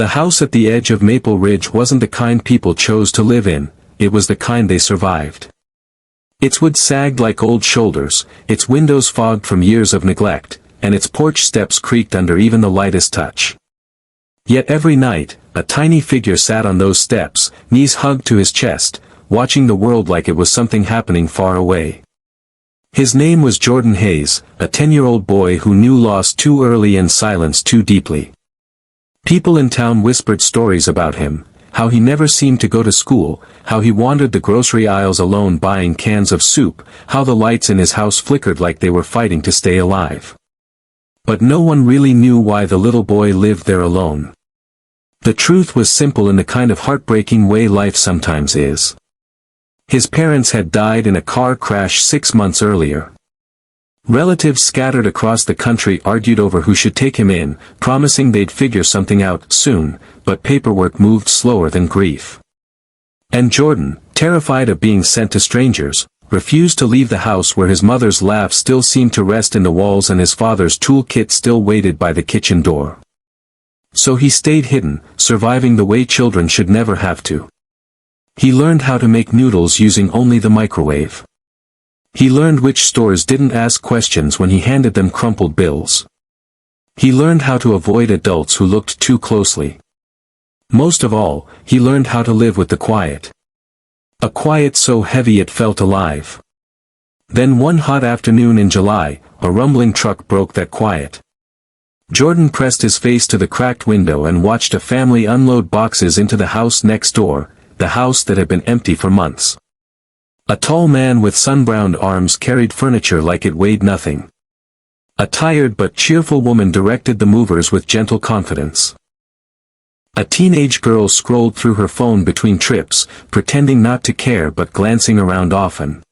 The house at the edge of Maple Ridge wasn't the kind people chose to live in, it was the kind they survived. Its wood sagged like old shoulders, its windows fogged from years of neglect, and its porch steps creaked under even the lightest touch. Yet every night, a tiny figure sat on those steps, knees hugged to his chest, watching the world like it was something happening far away. His name was Jordan Hayes, a 10-year-old boy who knew loss too early and silence too deeply. People in town whispered stories about him, how he never seemed to go to school, how he wandered the grocery aisles alone buying cans of soup, how the lights in his house flickered like they were fighting to stay alive. But no one really knew why the little boy lived there alone. The truth was simple in the kind of heartbreaking way life sometimes is. His parents had died in a car crash 6 months earlier. Relatives scattered across the country argued over who should take him in, promising they'd figure something out soon, but paperwork moved slower than grief. And Jordan, terrified of being sent to strangers, refused to leave the house where his mother's laugh still seemed to rest in the walls and his father's toolkit still waited by the kitchen door. So he stayed hidden, surviving the way children should never have to. He learned how to make noodles using only the microwave. He learned which stores didn't ask questions when he handed them crumpled bills. He learned how to avoid adults who looked too closely. Most of all, he learned how to live with the quiet. A quiet so heavy it felt alive. Then one hot afternoon in July, a rumbling truck broke that quiet. Jordan pressed his face to the cracked window and watched a family unload boxes into the house next door, the house that had been empty for months. A tall man with sun-browned arms carried furniture like it weighed nothing. A tired but cheerful woman directed the movers with gentle confidence. A teenage girl scrolled through her phone between trips, pretending not to care but glancing around often.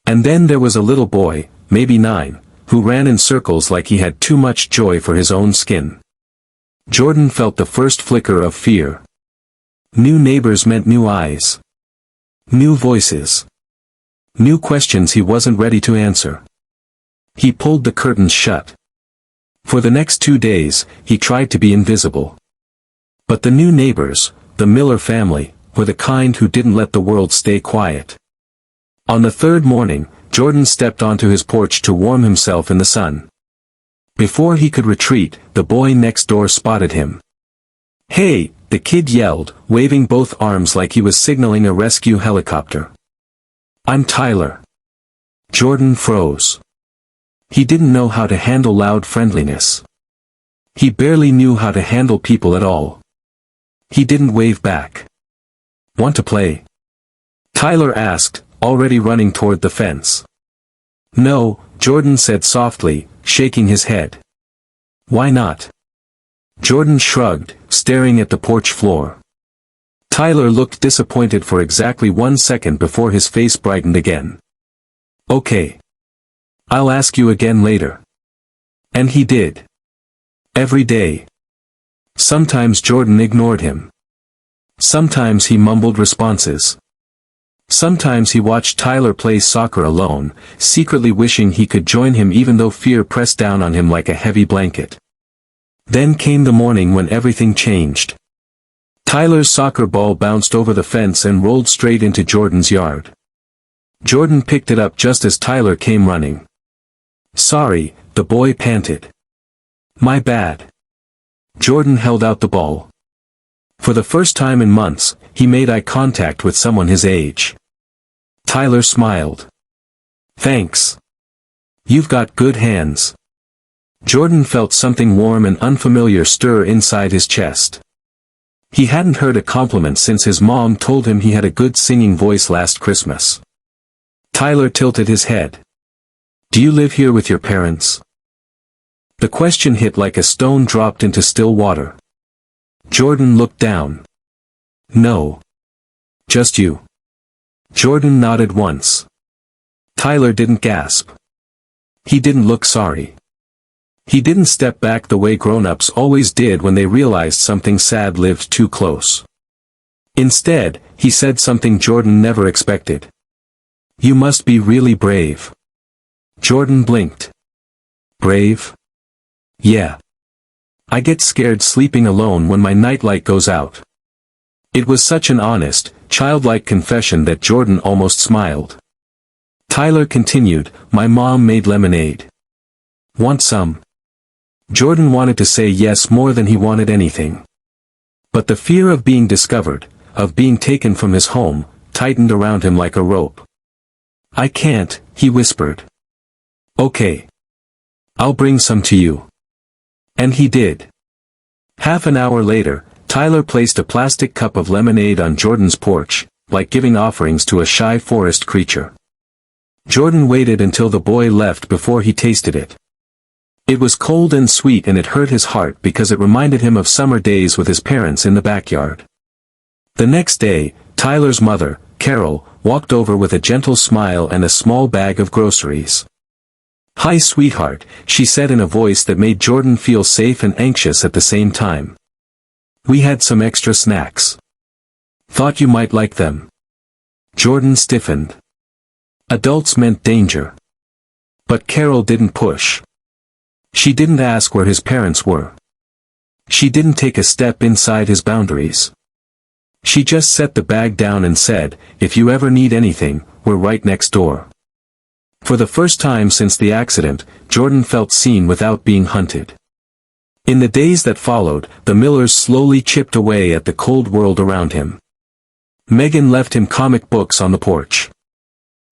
And then there was a little boy, maybe 9, who ran in circles like he had too much joy for his own skin. Jordan felt the first flicker of fear. New neighbors meant new eyes. New voices. New questions he wasn't ready to answer. He pulled the curtains shut. For the next 2 days, he tried to be invisible. But the new neighbors, the Miller family, were the kind who didn't let the world stay quiet. On the third morning, Jordan stepped onto his porch to warm himself in the sun. Before he could retreat, the boy next door spotted him. "Hey!" the kid yelled, waving both arms like he was signaling a rescue helicopter. "I'm Tyler." Jordan froze. He didn't know how to handle loud friendliness. He barely knew how to handle people at all. He didn't wave back. "Want to play?" Tyler asked, already running toward the fence. "No," Jordan said softly, shaking his head. "Why not?" Jordan shrugged, staring at the porch floor. Tyler looked disappointed for exactly 1 second before his face brightened again. "Okay. I'll ask you again later." And he did. Every day. Sometimes Jordan ignored him. Sometimes he mumbled responses. Sometimes he watched Tyler play soccer alone, secretly wishing he could join him even though fear pressed down on him like a heavy blanket. Then came the morning when everything changed. Tyler's soccer ball bounced over the fence and rolled straight into Jordan's yard. Jordan picked it up just as Tyler came running. "Sorry," the boy panted. "My bad." Jordan held out the ball. For the first time in months, he made eye contact with someone his age. Tyler smiled. "Thanks. You've got good hands." Jordan felt something warm and unfamiliar stir inside his chest. He hadn't heard a compliment since his mom told him he had a good singing voice last Christmas. Tyler tilted his head. "Do you live here with your parents?" The question hit like a stone dropped into still water. Jordan looked down. "No. Just you." Jordan nodded once. Tyler didn't gasp. He didn't look sorry. He didn't step back the way grown-ups always did when they realized something sad lived too close. Instead, he said something Jordan never expected. "You must be really brave." Jordan blinked. "Brave? Yeah. I get scared sleeping alone when my nightlight goes out." It was such an honest, childlike confession that Jordan almost smiled. Tyler continued, "My mom made lemonade. Want some?" Jordan wanted to say yes more than he wanted anything. But the fear of being discovered, of being taken from his home, tightened around him like a rope. "I can't," he whispered. "Okay. I'll bring some to you." And he did. Half an hour later, Tyler placed a plastic cup of lemonade on Jordan's porch, like giving offerings to a shy forest creature. Jordan waited until the boy left before he tasted it. It was cold and sweet, and it hurt his heart because it reminded him of summer days with his parents in the backyard. The next day, Tyler's mother, Carol, walked over with a gentle smile and a small bag of groceries. "Hi, sweetheart," she said in a voice that made Jordan feel safe and anxious at the same time. "We had some extra snacks. Thought you might like them." Jordan stiffened. Adults meant danger. But Carol didn't push. She didn't ask where his parents were. She didn't take a step inside his boundaries. She just set the bag down and said, "If you ever need anything, we're right next door." For the first time since the accident, Jordan felt seen without being hunted. In the days that followed, the Millers slowly chipped away at the cold world around him. Megan left him comic books on the porch.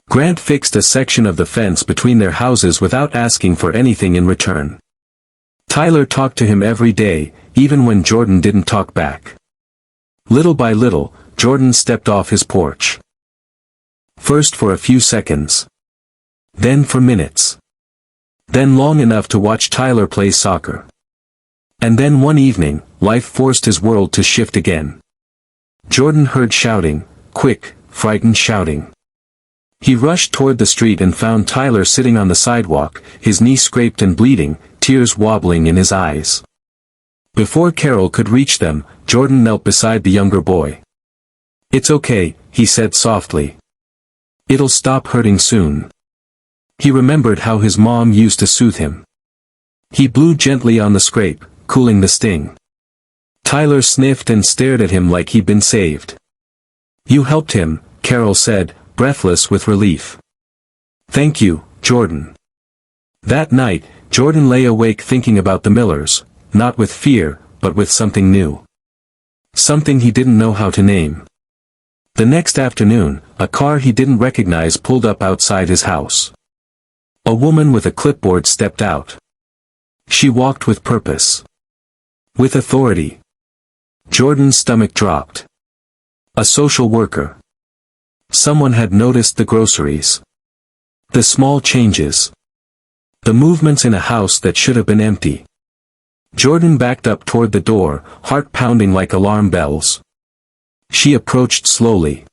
Grant fixed a section of the fence between their houses without asking for anything in return. Tyler talked to him every day, even when Jordan didn't talk back. Little by little, Jordan stepped off his porch. First for a few seconds. Then for minutes. Then long enough to watch Tyler play soccer. And then one evening, life forced his world to shift again. Jordan heard shouting, quick, frightened shouting. He rushed toward the street and found Tyler sitting on the sidewalk, his knee scraped and bleeding, tears wobbling in his eyes. Before Carol could reach them, Jordan knelt beside the younger boy. "It's okay," he said softly. "It'll stop hurting soon." He remembered how his mom used to soothe him. He blew gently on the scrape, cooling the sting. Tyler sniffed and stared at him like he'd been saved. "You helped him," Carol said, breathless with relief. "Thank you, Jordan." That night, Jordan lay awake thinking about the Millers, not with fear, but with something new. Something he didn't know how to name. The next afternoon, a car he didn't recognize pulled up outside his house. A woman with a clipboard stepped out. She walked with purpose. With authority. Jordan's stomach dropped. A social worker. Someone had noticed the groceries. The small changes. The movements in a house that should have been empty. Jordan backed up toward the door, heart pounding like alarm bells. She approached slowly.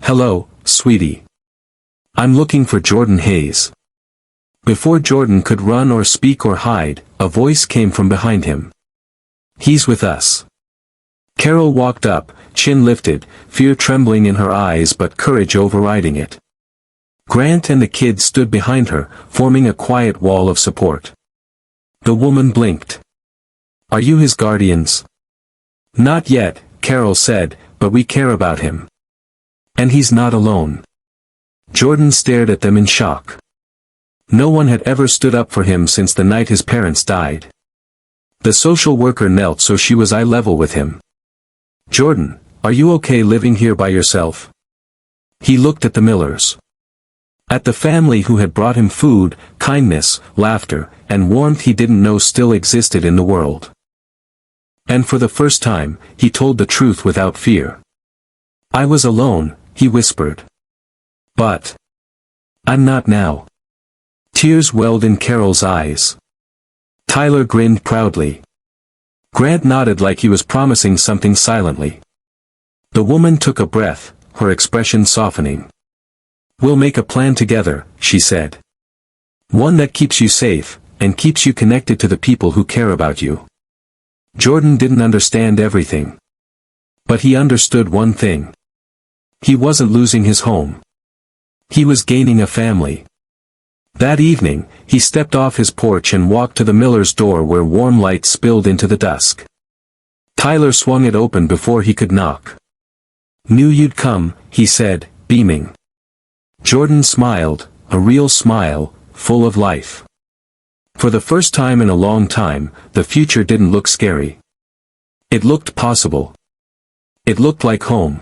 "Hello, sweetie. I'm looking for Jordan Hayes." Before Jordan could run or speak or hide, a voice came from behind him. "He's with us." Carol walked up, chin lifted, fear trembling in her eyes but courage overriding it. Grant and the kid stood behind her, forming a quiet wall of support. The woman blinked. "Are you his guardians?" "Not yet," Carol said, "but we care about him. And he's not alone." Jordan stared at them in shock. No one had ever stood up for him since the night his parents died. The social worker knelt so she was eye level with him. "Jordan, are you okay living here by yourself?" He looked at the Millers. At the family who had brought him food, kindness, laughter, and warmth he didn't know still existed in the world. And for the first time, he told the truth without fear. "I was alone," he whispered. "But I'm not now." Tears welled in Carol's eyes. Tyler grinned proudly. Grant nodded like he was promising something silently. The woman took a breath, her expression softening. "We'll make a plan together," she said. "One that keeps you safe, and keeps you connected to the people who care about you." Jordan didn't understand everything. But he understood one thing. He wasn't losing his home. He was gaining a family. That evening, he stepped off his porch and walked to the miller's door where warm light spilled into the dusk. Tyler swung it open before he could knock. "Knew you'd come," he said, beaming. Jordan smiled, a real smile, full of life. For the first time in a long time, the future didn't look scary. It looked possible. It looked like home.